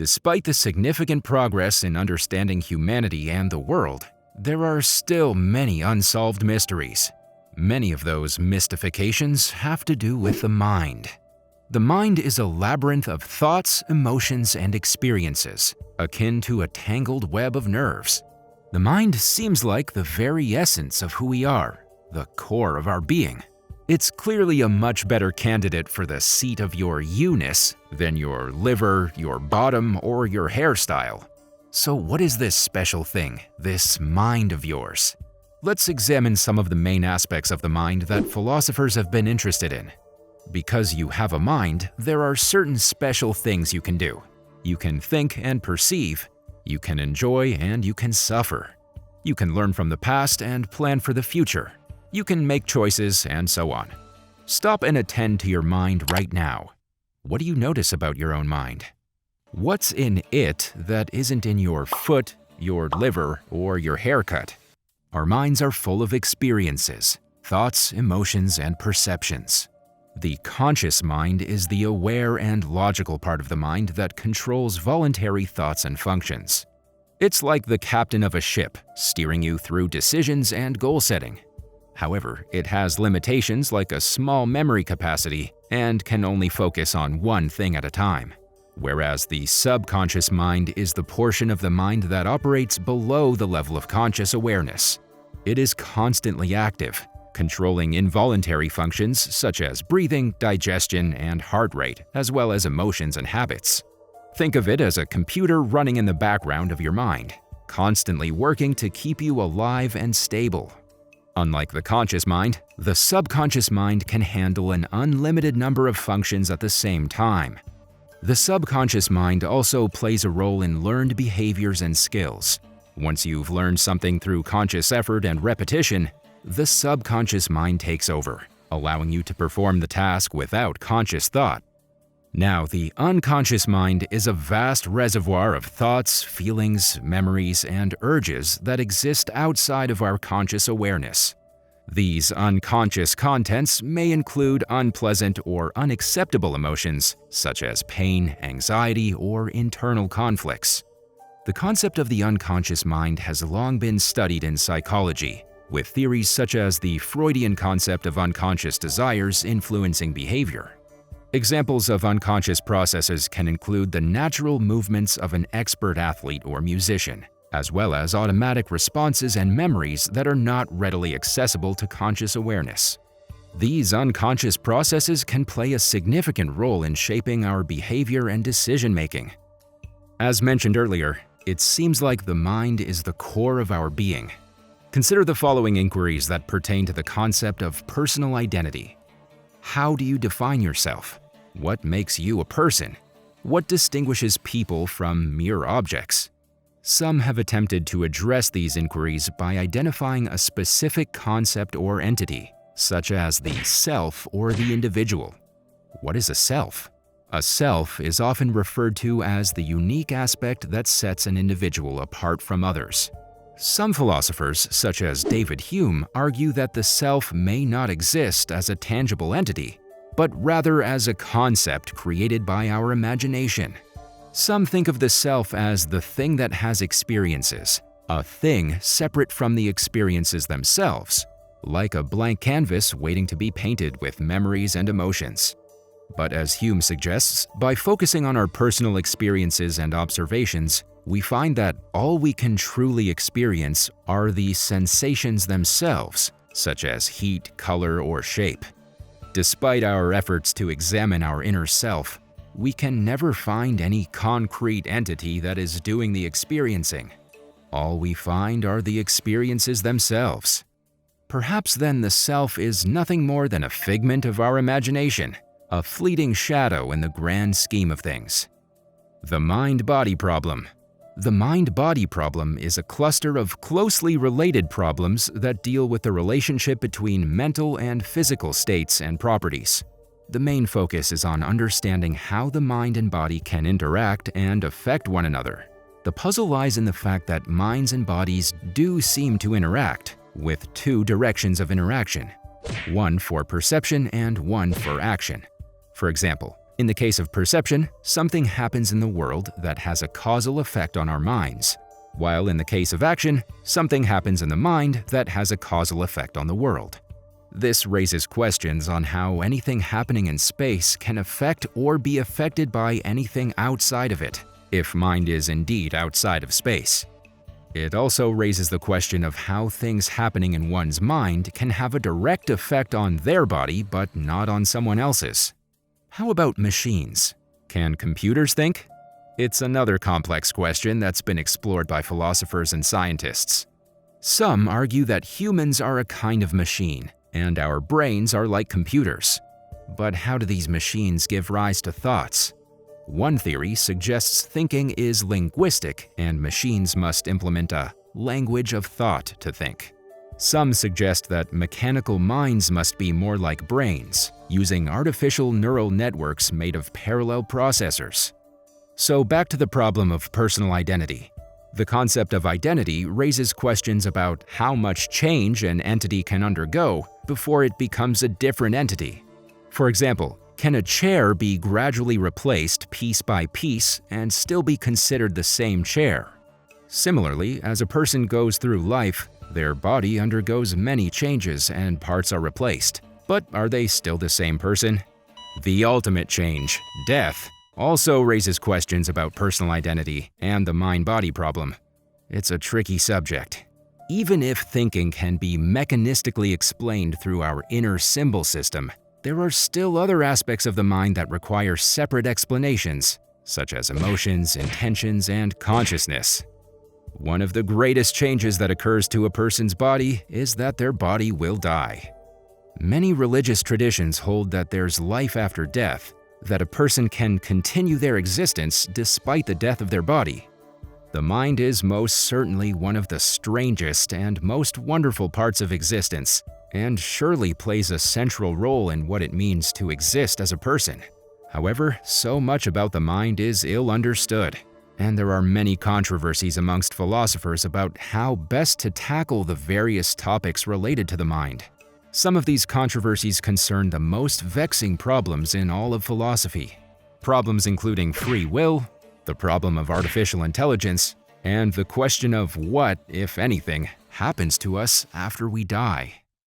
Despite the significant progress in understanding humanity and the world, there are still many unsolved mysteries. Many of those mystifications have to do with the mind. The mind is a labyrinth of thoughts, emotions, and experiences, akin to a tangled web of nerves. The mind seems like the very essence of who we are, the core of our being. It's clearly a much better candidate for the seat of your you-ness than your liver, your bottom, or your hairstyle. So what is this special thing, this mind of yours? Let's examine some of the main aspects of the mind that philosophers have been interested in. Because you have a mind, there are certain special things you can do. You can think and perceive, you can enjoy and you can suffer. You can learn from the past and plan for the future. You can make choices and so on. Stop and attend to your mind right now. What do you notice about your own mind? What's in it that isn't in your foot, your liver, or your haircut? Our minds are full of experiences, thoughts, emotions, and perceptions. The conscious mind is the aware and logical part of the mind that controls voluntary thoughts and functions. It's like the captain of a ship, steering you through decisions and goal setting. However, it has limitations like a small memory capacity and can only focus on one thing at a time. Whereas the subconscious mind is the portion of the mind that operates below the level of conscious awareness. It is constantly active, controlling involuntary functions such as breathing, digestion, and heart rate, as well as emotions and habits. Think of it as a computer running in the background of your mind, constantly working to keep you alive and stable. Unlike the conscious mind, the subconscious mind can handle an unlimited number of functions at the same time. The subconscious mind also plays a role in learned behaviors and skills. Once you've learned something through conscious effort and repetition, the subconscious mind takes over, allowing you to perform the task without conscious thought. Now, the unconscious mind is a vast reservoir of thoughts, feelings, memories, and urges that exist outside of our conscious awareness. These unconscious contents may include unpleasant or unacceptable emotions, such as pain, anxiety, or internal conflicts. The concept of the unconscious mind has long been studied in psychology, with theories such as the Freudian concept of unconscious desires influencing behavior. Examples of unconscious processes can include the natural movements of an expert athlete or musician, as well as automatic responses and memories that are not readily accessible to conscious awareness. These unconscious processes can play a significant role in shaping our behavior and decision-making. As mentioned earlier, it seems like the mind is the core of our being. Consider the following inquiries that pertain to the concept of personal identity. How do you define yourself? What makes you a person? What distinguishes people from mere objects? Some have attempted to address these inquiries by identifying a specific concept or entity, such as the self or the individual. What is a self? A self is often referred to as the unique aspect that sets an individual apart from others. Some philosophers, such as David Hume, argue that the self may not exist as a tangible entity, but rather as a concept created by our imagination. Some think of the self as the thing that has experiences, a thing separate from the experiences themselves, like a blank canvas waiting to be painted with memories and emotions. But as Hume suggests, by focusing on our personal experiences and observations, we find that all we can truly experience are the sensations themselves, such as heat, color, or shape. Despite our efforts to examine our inner self, we can never find any concrete entity that is doing the experiencing. All we find are the experiences themselves. Perhaps then the self is nothing more than a figment of our imagination, a fleeting shadow in the grand scheme of things. The mind-body problem. The mind-body problem is a cluster of closely related problems that deal with the relationship between mental and physical states and properties. The main focus is on understanding how the mind and body can interact and affect one another. The puzzle lies in the fact that minds and bodies do seem to interact, with two directions of interaction, one for perception and one for action. For example, In the case of perception, something happens in the world that has a causal effect on our minds, while in the case of action, something happens in the mind that has a causal effect on the world. This raises questions on how anything happening in space can affect or be affected by anything outside of it, if mind is indeed outside of space. It also raises the question of how things happening in one's mind can have a direct effect on their body but not on someone else's. How about machines? Can computers think? It's another complex question that's been explored by philosophers and scientists. Some argue that humans are a kind of machine, and our brains are like computers. But how do these machines give rise to thoughts? One theory suggests thinking is linguistic, and machines must implement a language of thought to think. Some suggest that mechanical minds must be more like brains, using artificial neural networks made of parallel processors. So back to the problem of personal identity. The concept of identity raises questions about how much change an entity can undergo before it becomes a different entity. For example, can a chair be gradually replaced piece by piece and still be considered the same chair? Similarly, as a person goes through life, their body undergoes many changes and parts are replaced. But are they still the same person? The ultimate change, death, also raises questions about personal identity and the mind-body problem. It's a tricky subject. Even if thinking can be mechanistically explained through our inner symbol system, there are still other aspects of the mind that require separate explanations, such as emotions, intentions, and consciousness. One of the greatest changes that occurs to a person's body is that their body will die. Many religious traditions hold that there's life after death, that a person can continue their existence despite the death of their body. The mind is most certainly one of the strangest and most wonderful parts of existence, and surely plays a central role in what it means to exist as a person. However, so much about the mind is ill understood, and there are many controversies amongst philosophers about how best to tackle the various topics related to the mind. Some of these controversies concern the most vexing problems in all of philosophy. Problems including free will, the problem of artificial intelligence, and the question of what, if anything, happens to us after we die.